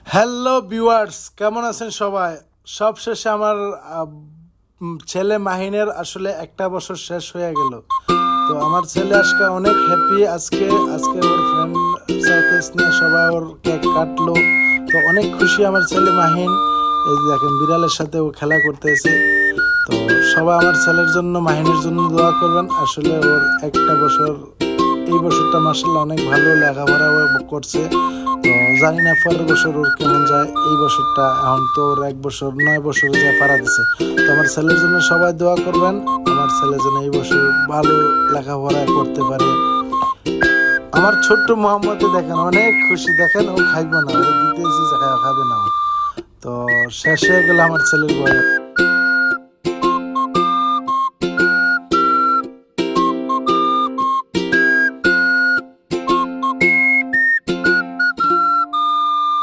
Hello viewers, কেমন আছেন সবাই? সবশেষে আমার ছেলে মাহিনের আসলে একটা বছর শেষ হয়ে গেল। তো আমার ছেলে আজকে অনেক হ্যাপি। আজকে ওর ফ্রেন্ড সার্কেলস নিয়ে সবাই ওর কেক কাটলো। তো অনেক খুশি আমার ছেলে মাহিন। এই যে দেখেন বিড়ালের সাথে ও খেলা করতেছে। তো সবাই আমার ছেলের জন্য মাহিনের জন্য দোয়া করবেন। আসলে ওর একটা বছর, এই বছরটা মাশাআল্লাহ অনেক ভালো লেখাপড়া করছে। তো জানি না পরের বছর ওর কেমন যায়। এই বছরটা এখন তো ওর 1 বছর 9 বছরে যায় পাড়া দিছে। তো আমার ছেলের জন্য সবাই দোয়া করবেন, আমার ছেলে যেন এই বছর ভালো লেখাপড়া করতে পারে। আমার ছোট্ট মোহাম্মদে দেখেন অনেক খুশি। দেখেন ও খাইব না, ওরা দিতেছি খাবে না। তো শেষ হয়ে গেল আমার ছেলের বয়স।